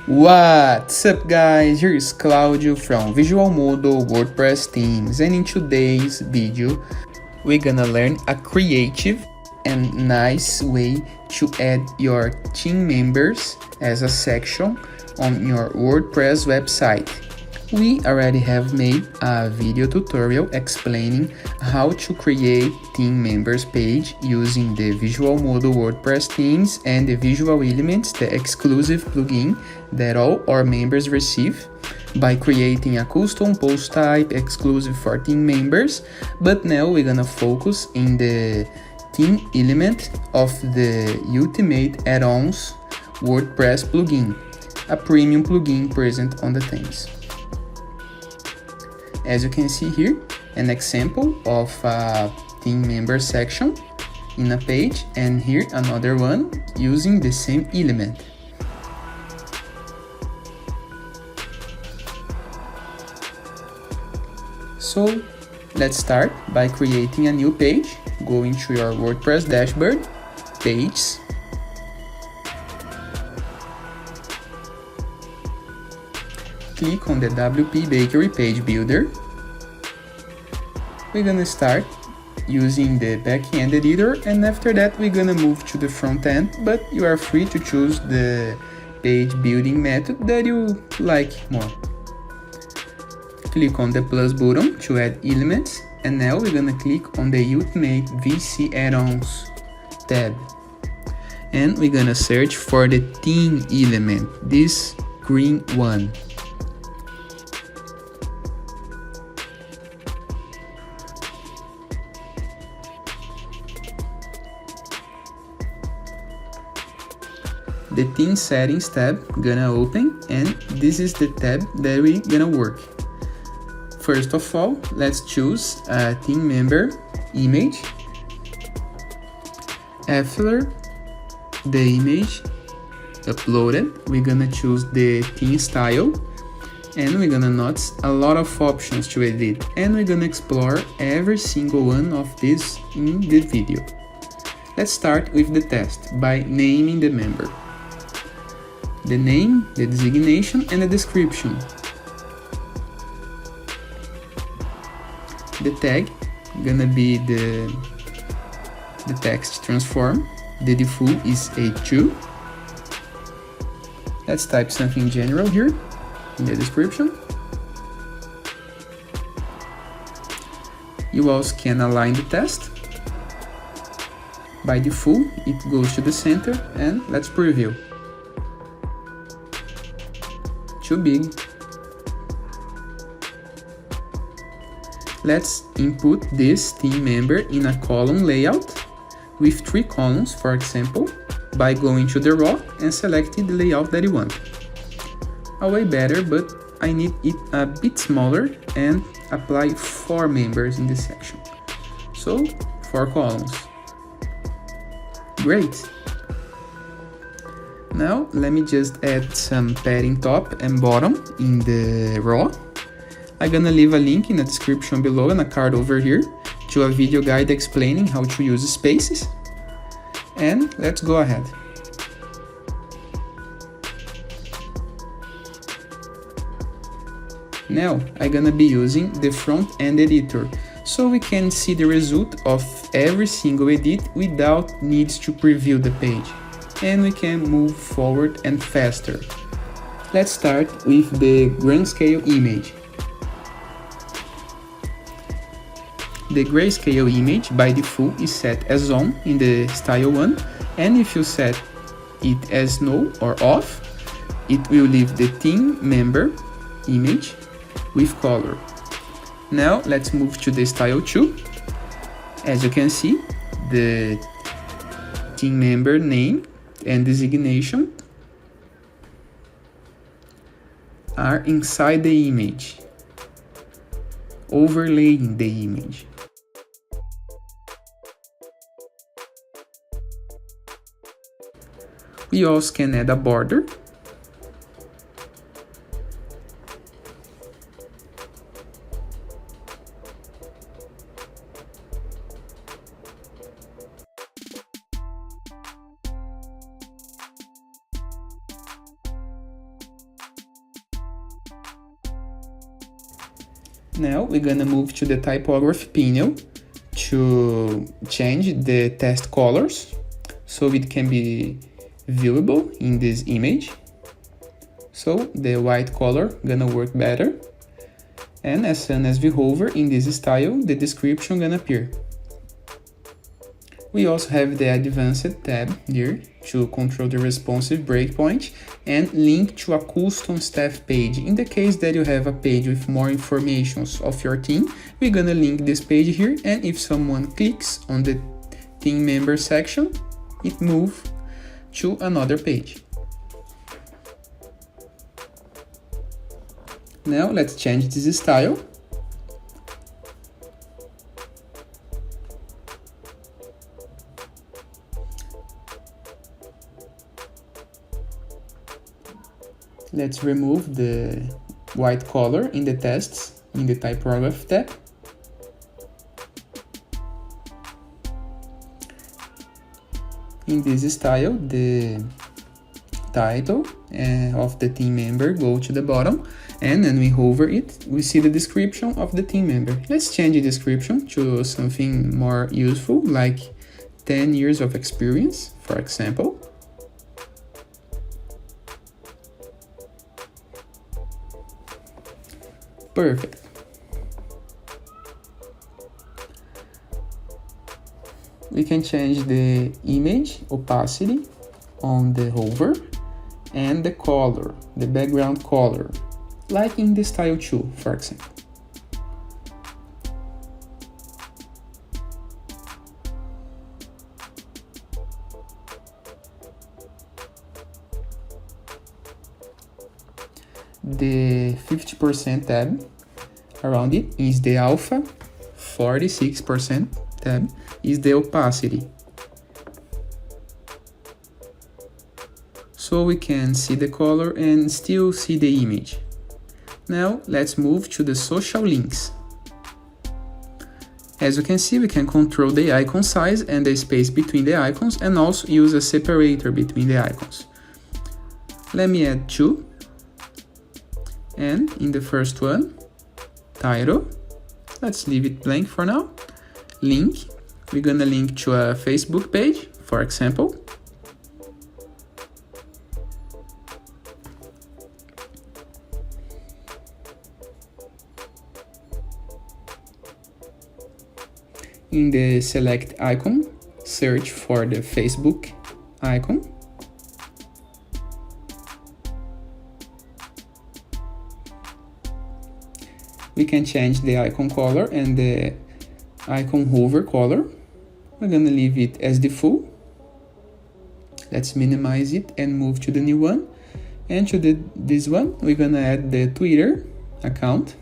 What's up guys, here is Claudio from Visualmodo WordPress themes, and in today's video we're gonna learn a creative and nice way to add your team members as a section on your WordPress website. We already have made a video tutorial explaining how to create team members page using the Visualmodo WordPress themes and the visual elements, the exclusive plugin that all our members receive by creating a custom post type exclusive for team members. But now we're gonna focus in the theme element of the Ultimate Addons WordPress plugin, a premium plugin present on the themes. As you can see here, an example of a team member section in a page, and here another one using the same element. So let's start by creating a new page. Going to your WordPress dashboard, Pages, click on the WP Bakery page builder. We're gonna start using the backend editor, and after that we're gonna move to the front end, but you are free to choose the page building method that you like more. Click on the plus button to add elements, and now we're gonna click on the Ultimate VC Addons tab, and we're gonna search for the theme element, this green one. The theme settings tab gonna open, and this is the tab that we gonna work. First of all, let's choose a team member image. After the image uploaded, we're gonna choose the theme style, and we're gonna notice a lot of options to edit, and we're gonna explore every single one of these in the video. Let's start with the test by naming the member. The name, the designation, and the description. The tag gonna be the text transform. The default is A2. Let's type something general here in the description. You also can align the text. By default, it goes to the center, and let's preview. Too big. Let's input this team member in a column layout with 3 columns, for example, by going to the raw and selecting the layout that you want. A way better, but I need it a bit smaller and apply 4 members in this section. So 4 columns. Great. Now let me just add some padding top and bottom in the raw. I'm gonna leave a link in the description below and a card over here to a video guide explaining how to use spaces. And let's go ahead. Now I'm gonna be using the front end editor, so we can see the result of every single edit without needs to preview the page, and we can move forward and faster. Let's start with the grayscale image. The grayscale image by default is set as on in the style 1, and if you set it as no or off, it will leave the team member image with color. Now let's move to the style 2. As you can see, the team member name and designation are inside the image, overlaying the image. We also can add a border. Now we're gonna move to the typography panel to change the text colors so it can be viewable in this image. So the white color gonna work better. And as soon as we hover in this style, the description gonna appear. We also have the advanced tab here to control the responsive breakpoint and link to a custom staff page. In the case that you have a page with more information of your team, we're gonna link this page here, and if someone clicks on the team member section, it moves to another page. Now let's change this style. Let's remove the white color in the tests in the typography tab. In this style, the title of the team member go to the bottom, and when we hover it, we see the description of the team member. Let's change the description to something more useful, like 10 years of experience, for example. Perfect. We can change the image opacity on the hover and the color, the background color, like in the style 2, for example. The 50% tab around it is the alpha, 46% tab is the opacity. So we can see the color and still see the image. Now let's move to the social links. As you can see, we can control the icon size and the space between the icons, and also use a separator between the icons. Let me add 2. And in the first one, title, let's leave it blank for now. Link, we're gonna link to a Facebook page, for example. In the select icon, search for the Facebook icon. We can change the icon color and the icon hover color. We're gonna leave it as default. Let's minimize it and move to the new one. And to this one, we're gonna add the Twitter account.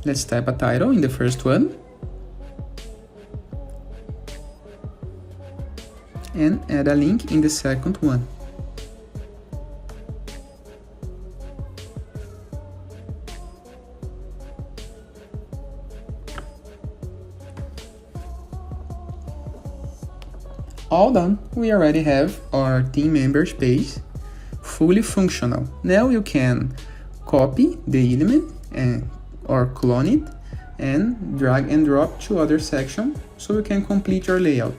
Let's type a title in the first one. And add a link in the second one. All done, we already have our team members page fully functional. Now you can copy the element or clone it and drag and drop to other section so you can complete your layout.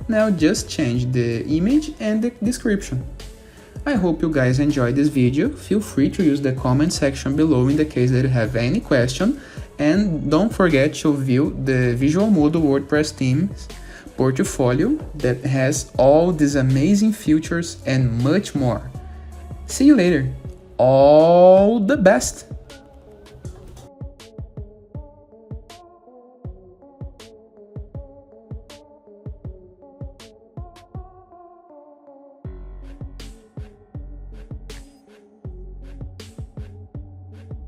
Now just change the image and the description. I hope you guys enjoyed this video. Feel free to use the comment section below in the case that you have any question, and don't forget to view the Visualmodo WordPress themes portfolio that has all these amazing features and much more. See you later. All the best!